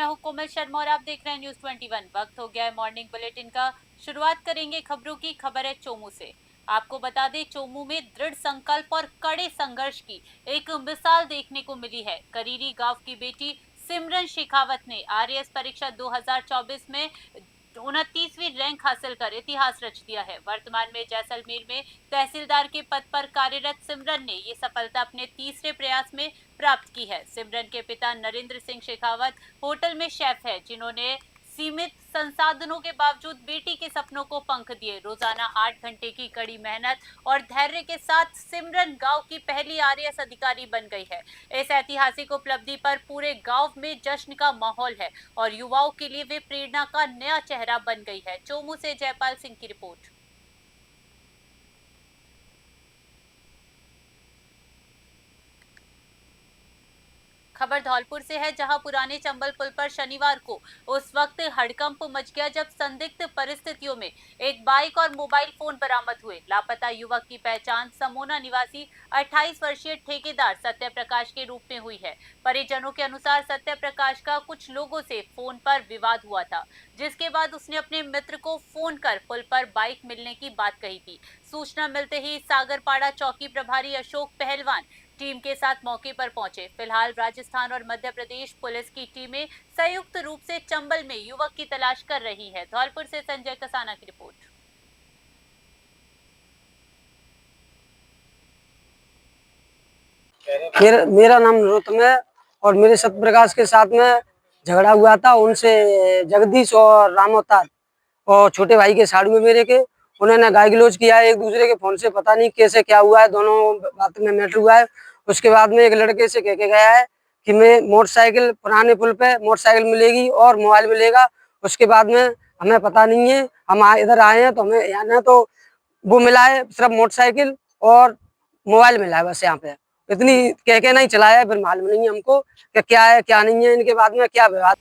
मैं हूं कोमल शर्मा और आप देख रहे हैं न्यूज 21। वक्त हो गया है मॉर्निंग बुलेटिन का। शुरुआत करेंगे खबरों की। खबर है चोमू से। आपको बता दें, चोमू में दृढ़ संकल्प और कड़े संघर्ष की एक मिसाल देखने को मिली है। करीरी गांव की बेटी सिमरन शेखावत ने आरएएस परीक्षा 2024 में 29वीं रैंक हासिल कर इतिहास रच दिया है। वर्तमान में जैसलमेर में तहसीलदार के पद पर कार्यरत सिमरन ने ये सफलता अपने तीसरे प्रयास में प्राप्त की है। सिमरन के पिता नरेंद्र सिंह शेखावत होटल में शेफ है, जिन्होंने सीमित संसाधनों के बावजूद बेटी के सपनों को पंख दिए। रोजाना 8 घंटे की कड़ी मेहनत और धैर्य के साथ सिमरन गांव की पहली आरएएस अधिकारी बन गई है। इस ऐतिहासिक उपलब्धि पर पूरे गांव में जश्न का माहौल है और युवाओं के लिए वे प्रेरणा का नया चेहरा बन गई है। चोमू से जयपाल सिंह की रिपोर्ट। खबर धौलपुर से है, जहां पुराने चंबल पुल पर शनिवार को उस वक्त हड़कंप मच गया जब संदिग्ध परिस्थितियों में एक बाइक और मोबाइल फोन बरामद हुए। लापता युवक की पहचान समोना निवासी 28 वर्षीय ठेकेदार सत्य प्रकाश के रूप में हुई है। परिजनों के अनुसार सत्य प्रकाश का कुछ लोगों से फोन पर विवाद हुआ था, जिसके बाद उसने अपने मित्र को फोन कर पुल पर बाइक मिलने की बात कही थी। सूचना मिलते ही सागरपाड़ा चौकी प्रभारी अशोक पहलवान टीम के साथ मौके पर पहुंचे। फिलहाल राजस्थान और मध्य प्रदेश पुलिस की टीमें संयुक्त रूप से चंबल में युवक की तलाश कर रही है। धौलपुर से संजय कसाना की रिपोर्ट। मेरा नाम नरोत्तम है और मेरे सत्य प्रकाश के साथ में झगड़ा हुआ था। उनसे जगदीश और राम अवतार और छोटे भाई के साड़ू में मेरे के उन्होंने गाली गलौज किया है एक दूसरे के फोन से। पता नहीं कैसे क्या हुआ है, दोनों बात में मैटर हुआ है। उसके बाद में एक लड़के से कह के गया है कि मैं मोटरसाइकिल पुराने पुल पे मोटरसाइकिल मिलेगी और मोबाइल मिलेगा। उसके बाद में हमें पता नहीं है, हम इधर आए हैं तो हमें यहाँ ना तो वो मिला है, सिर्फ मोटरसाइकिल और मोबाइल मिला है बस। यहाँ पे इतनी कह के नहीं चलाया है, फिर मालूम नहीं है हमको कि क्या है क्या नहीं है, इनके बाद में क्या विवाद।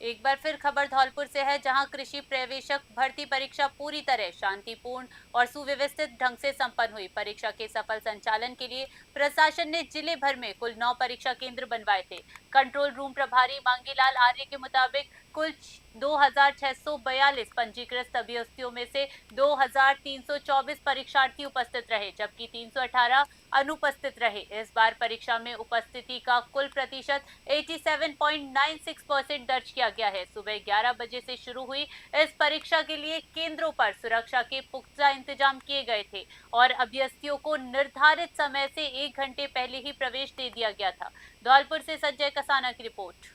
एक बार फिर खबर धौलपुर से है, जहां कृषि पर्यवेक्षक भर्ती परीक्षा पूरी तरह शांतिपूर्ण और सुव्यवस्थित ढंग से संपन्न हुई। परीक्षा के सफल संचालन के लिए प्रशासन ने जिले भर में कुल 9 परीक्षा केंद्र बनवाए थे। कंट्रोल रूम प्रभारी मांगीलाल आर्य के मुताबिक कुल 2642 पंजीकृत अभ्यर्थियों में से 2324 परीक्षार्थी उपस्थित रहे, जबकि 318 अनुपस्थित रहे। इस बार परीक्षा में उपस्थिति का कुल प्रतिशत 87.96% दर्ज किया गया है। सुबह 11 बजे से शुरू हुई इस परीक्षा के लिए केंद्रों पर सुरक्षा के पुख्ता इंतजाम किए गए थे और अभ्यर्थियों को निर्धारित समय से 1 घंटे पहले ही प्रवेश दे दिया गया था। धौलपुर से संजय कसाना की रिपोर्ट।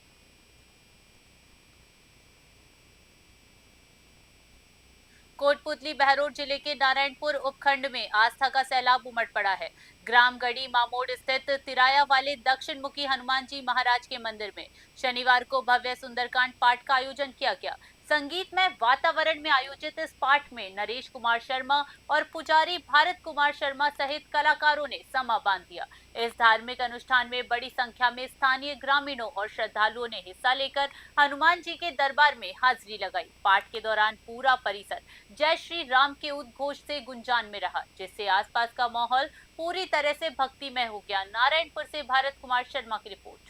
कोटपुतली बहरोड जिले के नारायणपुर उपखंड में आस्था का सैलाब उमड़ पड़ा है। ग्राम गढ़ी मामोड़ स्थित तिराया वाले दक्षिण मुखी हनुमान जी महाराज के मंदिर में शनिवार को भव्य सुंदरकांड पाठ का आयोजन किया गया। संगीतमय वातावरण में आयोजित इस पाठ में नरेश कुमार शर्मा और पुजारी भारत कुमार शर्मा सहित कलाकारों ने समा बांध दिया। इस धार्मिक अनुष्ठान में बड़ी संख्या में स्थानीय ग्रामीणों और श्रद्धालुओं ने हिस्सा लेकर हनुमान जी के दरबार में हाजिरी लगाई। पाठ के दौरान पूरा परिसर जय श्री राम के उद्घोष से गुंजान में रहा, जिससे आसपास का माहौल पूरी तरह से भक्तिमय हो गया। नारायणपुर से भारत कुमार शर्मा की रिपोर्ट।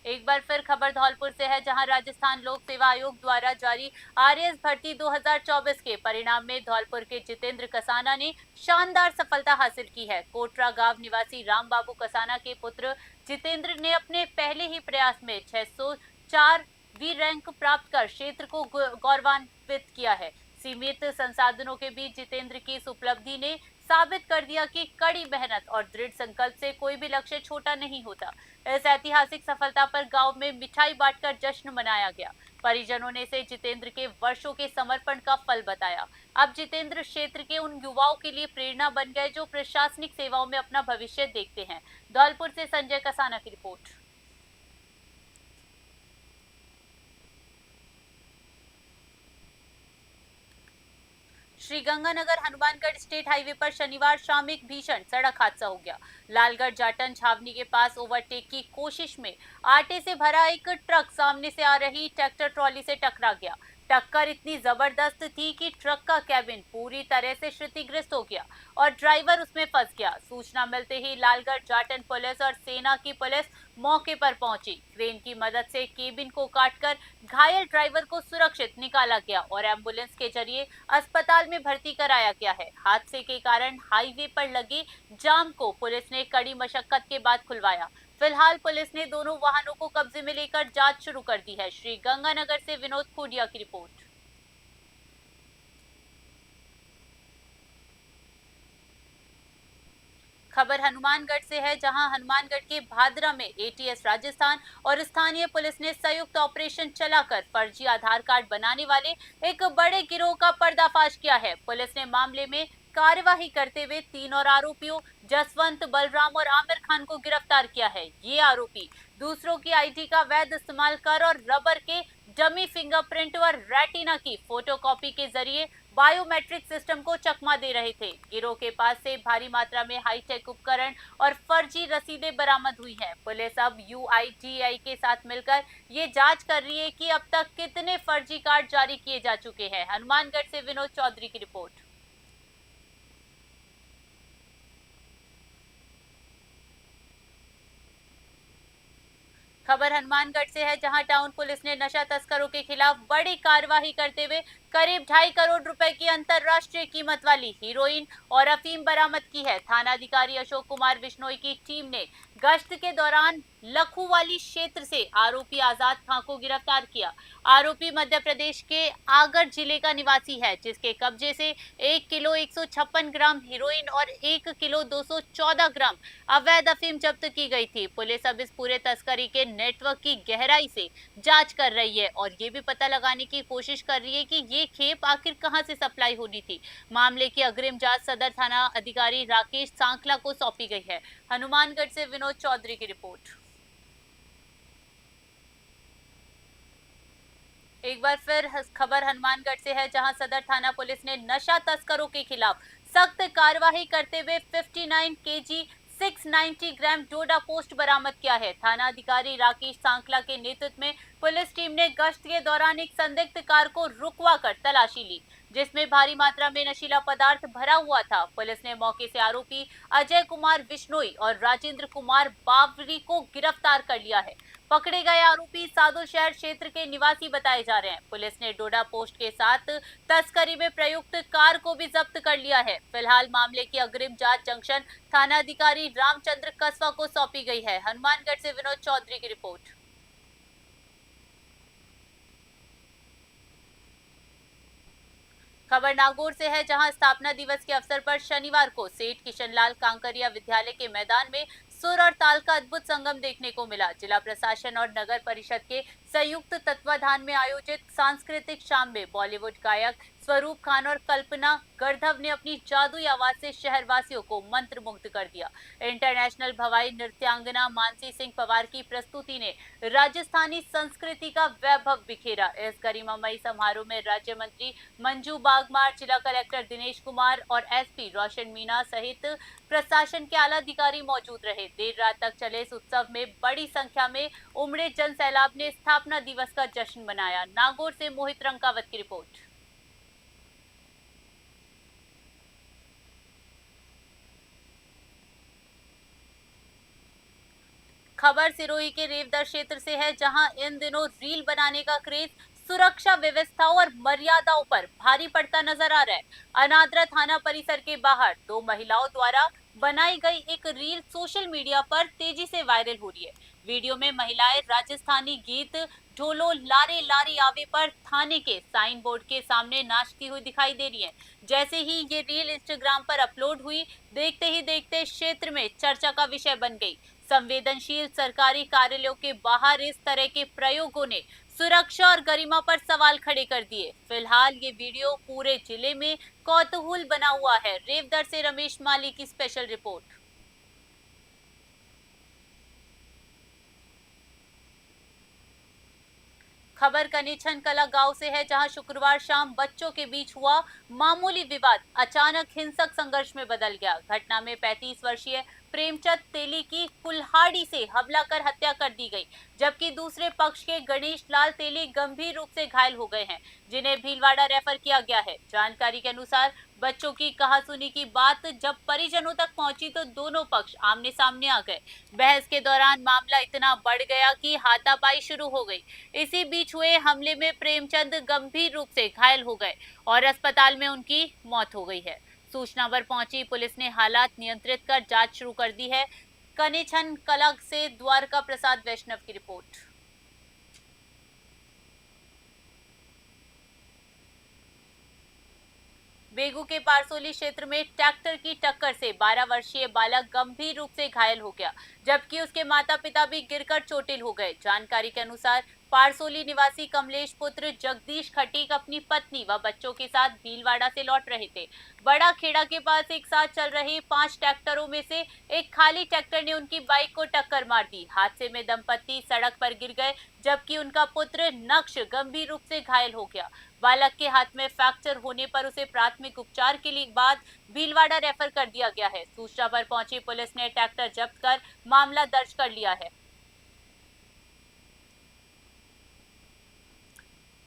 एक बार फिर खबर धौलपुर से है, जहां राजस्थान लोक सेवा आयोग द्वारा जारी आरएएस भर्ती 2024 के परिणाम में धौलपुर के जितेंद्र कसाना ने शानदार सफलता हासिल की है। कोटरा गांव निवासी राम बाबू कसाना के पुत्र जितेंद्र ने अपने पहले ही प्रयास में 604वीं रैंक प्राप्त कर क्षेत्र को गौरवान्वित किया है। सीमित संसाधनों के बीच जितेंद्र की इस उपलब्धि ने साबित कर दिया कि कड़ी मेहनत और दृढ़ संकल्प से कोई भी लक्ष्य छोटा नहीं होता। इस ऐतिहासिक सफलता पर गांव में मिठाई बांटकर जश्न मनाया गया। परिजनों ने इसे जितेंद्र के वर्षों के समर्पण का फल बताया। अब जितेंद्र क्षेत्र के उन युवाओं के लिए प्रेरणा बन गए जो प्रशासनिक सेवाओं में अपना भविष्य देखते हैं। धौलपुर से संजय कसाना की report. Sriganganagar Hanumangarh state highway पर शनिवार शाम एक भीषण सड़क हादसा हो गया। लालगढ़ जाटन छावनी के पास ओवरटेक की कोशिश में आटे से भरा एक ट्रक सामने से आ रही ट्रैक्टर ट्रॉली से टकरा गया। टक्कर इतनी जबरदस्त थी कि ट्रक का कैबिन पूरी तरह से क्षतिग्रस्त हो गया और ड्राइवर उसमें फंस गया। सूचना मिलते ही लालगढ़ जाटन पुलिस और सेना की पुलिस मौके पर पहुंची। क्रेन की मदद से केबिन को काटकर घायल ड्राइवर को सुरक्षित निकाला गया और एम्बुलेंस के जरिए अस्पताल में भर्ती कराया गया है। हादसे के कारण हाईवे पर लगे जाम को पुलिस ने कड़ी मशक्कत के बाद खुलवाया। फिलहाल पुलिस ने दोनों वाहनों को कब्जे में लेकर जांच शुरू कर दी है। श्री गंगानगर से विनोद खुडिया की रिपोर्ट। खबर हनुमानगढ़ से है, जहां हनुमानगढ़ के भादरा में एटीएस राजस्थान और स्थानीय पुलिस ने संयुक्त ऑपरेशन चलाकर फर्जी आधार कार्ड बनाने वाले एक बड़े गिरोह का पर्दाफाश किया है। पुलिस ने मामले में कार्यवाही करते हुए 3 और आरोपियों जसवंत, बलराम और आमिर खान को गिरफ्तार किया है। ये आरोपी दूसरों की आईडी का वैध इस्तेमाल कर और रबर के डमी फिंगरप्रिंट और रेटिना की फोटोकॉपी के जरिए बायोमेट्रिक सिस्टम को चकमा दे रहे थे। गिरोह के पास से भारी मात्रा में हाईटेक उपकरण और फर्जी रसीदें बरामद हुई हैं। पुलिस अब यूआईडीएआई के साथ मिलकर ये जांच कर रही है कि अब तक कितने फर्जी कार्ड जारी किए जा चुके हैं। हनुमानगढ़ से विनोद चौधरी की रिपोर्ट। खबर हनुमानगढ़ से है, जहां टाउन पुलिस ने नशा तस्करों के खिलाफ बड़ी कार्रवाई करते हुए करीब 2.5 करोड़ रुपए की अंतरराष्ट्रीय कीमत वाली हीरोइन और अफीम बरामद की है। थानाधिकारी अशोक कुमार बिश्नोई की टीम ने गश्त के दौरान लखूवाली क्षेत्र से आरोपी आजाद खां को गिरफ्तार किया। आरोपी मध्य प्रदेश के आगर जिले का निवासी है, जिसके कब्जे से 1 किलो 156 ग्राम हीरोइन और 1 किलो 214 ग्राम अवैध अफीम जब्त की गई थी। पुलिस अब इस पूरे तस्करी के नेटवर्क की गहराई से जांच कर रही है और ये भी पता लगाने की कोशिश कर रही है कि ये खेप आखिर कहां से सप्लाई होनी थी। मामले की अग्रिम जांच सदर थाना अधिकारी राकेश सांखला को सौंपी गई है। हनुमानगढ़ से विनोद चौधरी की रिपोर्ट। एक बार फिर खबर हनुमानगढ़ से है, जहां सदर थाना पुलिस ने नशा तस्करों के खिलाफ सख्त कार्रवाई करते हुए 59 केजी 690 ग्राम डोडा पोस्ट बरामद किया है। थाना अधिकारी राकेश सांखला के नेतृत्व में पुलिस टीम ने गश्त के दौरान एक संदिग्ध कार को रुकवा कर तलाशी ली, जिसमें भारी मात्रा में नशीला पदार्थ भरा हुआ था। पुलिस ने मौके से आरोपी अजय कुमार बिश्नोई और राजेंद्र कुमार बावरी को गिरफ्तार कर लिया है। पकड़े गए आरोपी सादुल शहर क्षेत्र के निवासी बताए जा रहे हैं। पुलिस ने डोडा पोस्ट के साथ तस्करी में प्रयुक्त कार को भी जब्त कर लिया है। फिलहाल मामले की अग्रिम जांच जंक्शन थानाधिकारी रामचंद्र कस्वा को सौंपी गई है। हनुमानगढ़ से विनोद चौधरी की रिपोर्ट। खबर नागौर से है, जहां स्थापना दिवस के अवसर पर शनिवार को सेठ किशनलाल कांकरिया विद्यालय के मैदान में सुर और ताल का अद्भुत संगम देखने को मिला। जिला प्रशासन और नगर परिषद के संयुक्त तत्वाधान में आयोजित सांस्कृतिक शाम में बॉलीवुड गायक स्वरूप खान और कल्पना गढ़धव ने अपनी जादुई आवाज से शहरवासियों को मंत्रमुग्ध कर दिया। इंटरनेशनल भवाई नृत्यांगना मानसी सिंह पवार की प्रस्तुति ने राजस्थानी संस्कृति का वैभव बिखेरा। इस गरिमामयी समारोह में राज्य मंत्री मंजू बागमार, जिला कलेक्टर दिनेश कुमार और एसपी रोशन मीना सहित प्रशासन के आला अधिकारी मौजूद रहे। देर रात तक चले इस उत्सव में बड़ी संख्या में उमड़े जन सैलाब ने स्थापना दिवस का जश्न मनाया। नागौर से मोहित रंकावत की रिपोर्ट। खबर सिरोही के रेवदर क्षेत्र से है, जहां इन दिनों रील बनाने का क्रेज सुरक्षा व्यवस्था और मर्यादाओं पर भारी पड़ता नजर आ रहा है। अनादरा थाना परिसर के बाहर 2 महिलाओं द्वारा बनाई गई एक रील सोशल मीडिया पर तेजी से वायरल हो रही है। वीडियो में महिलाएं राजस्थानी गीत ढोलो लारे लारे आवे पर थाने के साइन बोर्ड के सामने नाचती हुई दिखाई दे रही हैं। जैसे ही ये रील इंस्टाग्राम पर अपलोड हुई, देखते ही देखते क्षेत्र में चर्चा का विषय बन गई। संवेदनशील सरकारी कार्यालयों के बाहर इस तरह के प्रयोगों ने सुरक्षा और गरिमा पर सवाल खड़े कर दिए। फिलहाल ये वीडियो पूरे जिले में कौतूहल बना हुआ है। रेवदर से रमेश माली की स्पेशल रिपोर्ट। खबर कनेछन कला गांव से है, जहां शुक्रवार शाम बच्चों के बीच हुआ मामूली विवाद अचानक हिंसक संघर्ष में बदल गया। घटना में 35 वर्षीय प्रेमचंद तेली की कुल्हाड़ी से हमला कर हत्या कर दी गई, जबकि दूसरे पक्ष के गणेश लाल तेली गंभीर रूप से घायल हो गए हैं, जिन्हें भीलवाड़ा रेफर किया गया है। जानकारी के अनुसार बच्चों की कहासुनी की बात जब परिजनों तक पहुंची तो दोनों पक्ष आमने सामने आ गए। बहस के दौरान मामला इतना बढ़ गया कि हाथापाई शुरू हो गई। इसी बीच हुए हमले में प्रेमचंद गंभीर रूप से घायल हो गए और अस्पताल में उनकी मौत हो गई है। सूचना पर पहुंची पुलिस ने हालात नियंत्रित कर जांच शुरू कर दी है। कनेछन कला से द्वारका प्रसाद वैष्णव की रिपोर्ट। बेगू के पारसोली क्षेत्र में ट्रैक्टर की टक्कर से 12 वर्षीय बालक गंभीर रूप से घायल हो गया, जबकि उसके माता पिता भी गिरकर चोटिल हो गए। जानकारी के अनुसार पारसोली निवासी कमलेश पुत्र जगदीश खटीक अपनी पत्नी व बच्चों के साथ भीलवाड़ा से लौट रहे थे। बड़ा खेड़ा के पास एक साथ चल रहे 5 ट्रैक्टरों में से एक खाली ट्रैक्टर ने उनकी बाइक को टक्कर मार दी। हादसे में दंपति सड़क पर गिर गए, जबकि उनका पुत्र नक्श गंभीर रूप से घायल हो गया। बालक के हाथ में फ्रैक्चर होने पर उसे प्राथमिक उपचार के लिए बाद भीलवाड़ा रेफर कर दिया गया है। सूचना पर पहुंची पुलिस ने ट्रैक्टर जब्त कर मामला दर्ज कर लिया है।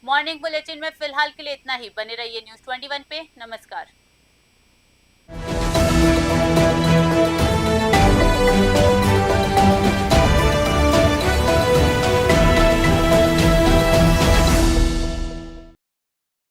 मॉर्निंग बुलेटिन में फिलहाल के लिए इतना ही। बने रहिए न्यूज़ 21 पे। नमस्कार।